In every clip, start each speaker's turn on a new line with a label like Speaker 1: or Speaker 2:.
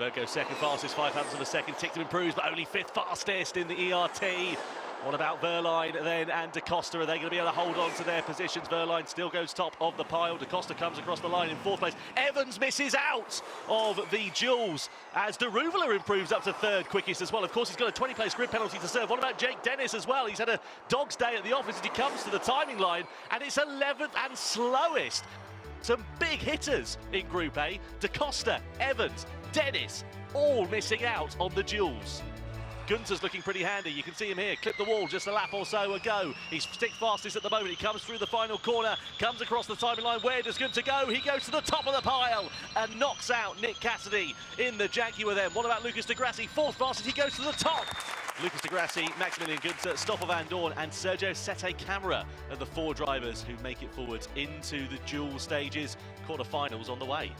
Speaker 1: Baer goes second fastest, 0.05 of a second. Ticked improves, but only 5th fastest in the ERT. What about Verline then and Da Costa? Are they going to be able to hold on to their positions? Verline still goes top of the pile. Da Costa comes across the line in 4th place. Evans misses out of the Jules as De Ruyveler improves up to 3rd quickest as well. Of course, he's got a 20-place grid penalty to serve. What about Jake Dennis as well? He's had a dog's day at the office as he comes to the timing line, and it's 11th and slowest. Some big hitters in Group A. Da Costa, Evans, Dennis, all missing out on the Jules. Gunter's looking pretty handy. You can see him here, clip the wall just a lap or so ago. He's stick fastest at the moment. He comes through the final corner, comes across the timing line. Where does Gunter go? He goes to the top of the pile and knocks out Nick Cassidy in the Jaguar then. What about Lucas Di Grassi? 4th fastest, he goes to the top. Lucas Di Grassi, Maximilian Gunter, Stoffel Van Dorn and Sergio Sette Camara are the 4 drivers who make it forward into the dual stages. Quarter-finals on the way.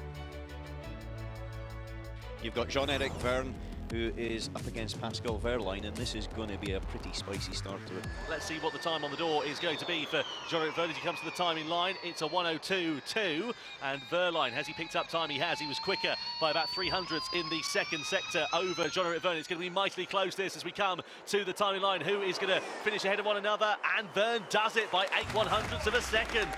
Speaker 2: You've got Jean-Eric Verne, who is up against Pascal Verline, and this is going to be a pretty spicy start to it.
Speaker 1: Let's see what the time on the door is going to be for Jean-Eric Verne as he comes to the timing line. It's a 1:02.2, and Verline, has he picked up time? He has. He was quicker by about 300ths in the 2nd sector over Jean-Eric Verne. It's going to be mightily close this as we come to the timing line. Who is going to finish ahead of one another? And Verne does it by 8/100ths of a second.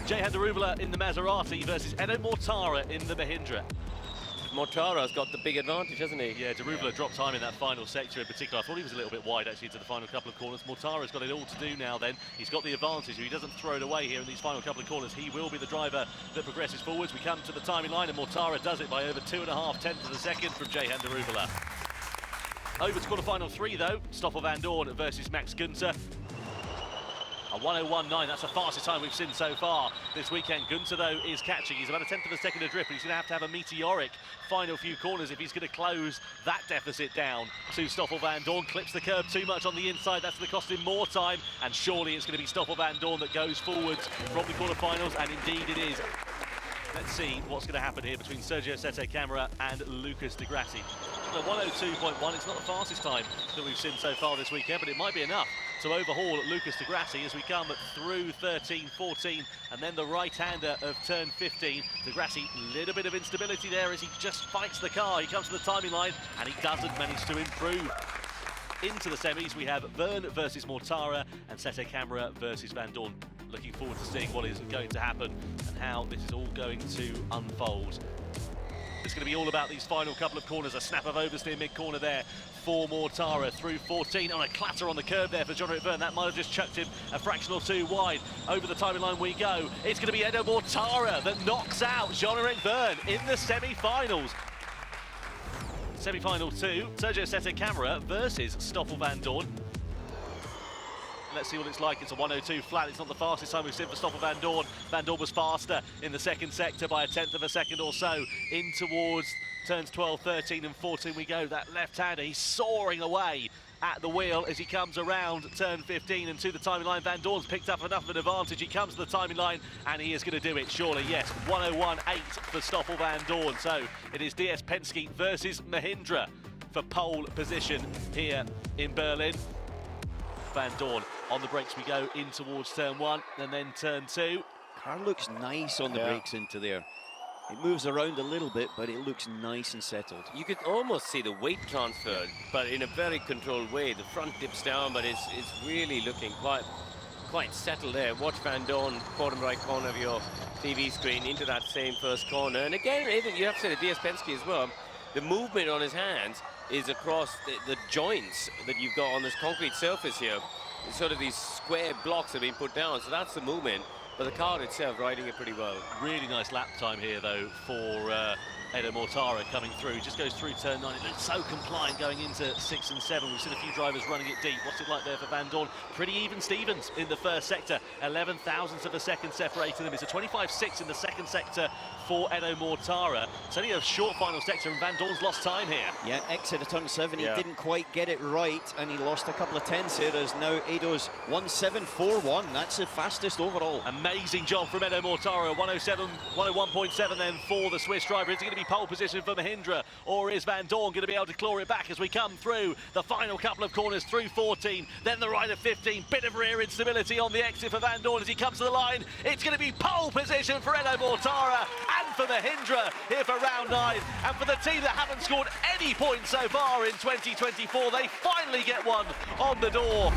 Speaker 1: Jehan De Ruyveler in the Maserati versus Edo Mortara in the Mahindra.
Speaker 3: Mortara's got the big advantage, hasn't he?
Speaker 1: Yeah, De Ruyveler dropped time in that final sector in particular. I thought he was a little bit wide actually to the final couple of corners. Mortara's got it all to do now then. He's got the advantage. If he doesn't throw it away here in these final couple of corners, he will be the driver that progresses forwards. We come to the timing line and Mortara does it by over 2.5 tenths of a second from Jehan De Ruyveler. Over to quarter-final 3 though. Stoffel Van Dorn versus Max Gunter. A 1:01.9, that's the fastest time we've seen so far this weekend. Gunter, though, is catching. He's about 1/10 of a second adrift, but he's going to have a meteoric final few corners if he's going to close that deficit down to Stoffel Van Dorn. Clips the curb too much on the inside. That's going to cost him more time, and surely it's going to be Stoffel Van Dorn that goes forwards from the quarterfinals, and indeed it is. Let's see what's going to happen here between Sergio Sette Camara and Lucas Di Grassi. The 1:02.1, it's not the fastest time that we've seen so far this weekend, but it might be enough to overhaul Lucas Di Grassi as we come through 13, 14, and then the right-hander of turn 15. Di Grassi, little bit of instability there as he just fights the car. He comes to the timing line, and he doesn't manage to improve. Into the semis, we have Verne versus Mortara and Sette Camara versus Van Dorn. Looking forward to seeing what is going to happen and how this is all going to unfold. It's going to be all about these final couple of corners. A snap of oversteer mid-corner there for Mortara through 14 on a clatter on the curb there for Jean-Eric Verne. That might have just chucked him a fraction or 2 wide. Over the timing line we go. It's going to be Edo Mortara that knocks out Jean-Eric Verne in the semi-finals. Semi-final 2, Sergio Sette Camara versus Stoffel Van Dorn. Let's see what it's like. It's a 1:02 flat. It's not the fastest time we've seen for Stoffel Van Dorn. Van Dorn was faster in the 2nd sector by 1/10 of a second or so. In towards turns 12, 13 and 14 we go. That left-hander, he's soaring away at the wheel as he comes around turn 15 and to the timing line. Van Dorn's picked up enough of an advantage. He comes to the timing line and he is going to do it, surely. Yes, 1:01.8 for Stoffel Van Dorn. So it is DS Penske versus Mahindra for pole position here in Berlin. Van Dorn on the brakes we go in towards turn 1 and then turn 2.
Speaker 2: Car looks nice on the brakes into there. It moves around a little bit, but it looks nice and settled.
Speaker 3: You could almost see the weight transfer, but in a very controlled way. The front dips down, but it's really looking quite settled there. Watch Van Dorn, bottom right corner of your TV screen, into that same first corner. And again, even you have to say the DS Penske as well, the movement on his hands is across the joints that you've got on this concrete surface here. It's sort of these square blocks have been put down, so that's the movement. But the car itself riding it pretty well.
Speaker 1: Really nice lap time here, though, for Edo Mortara coming through. Just goes through turn 9. It looks so compliant going into 6 and 7. We've seen a few drivers running it deep. What's it like there for Van Dorn? Pretty even Stevens in the 1st sector. 11 thousandths of a second separating them. It's a 25.6 in the 2nd sector for Edo Mortara. It's only a short final sector and Van Dorn's lost time here.
Speaker 2: Yeah, exit of turn 7. He didn't quite get it right and he lost a couple of tenths here as now Edo's 1:07.41. That's the fastest overall.
Speaker 1: Amazing job from Edo Mortara. 1:01.7 then for the Swiss driver. Is he going to to be pole position for Mahindra, or is Van Dorn going to be able to claw it back as we come through the final couple of corners through 14, then the right of 15, bit of rear instability on the exit for Van Dorn as he comes to the line. It's going to be pole position for Enno Mortara and for Mahindra here for round 9, and for the team that haven't scored any points so far in 2024, they finally get one on the door.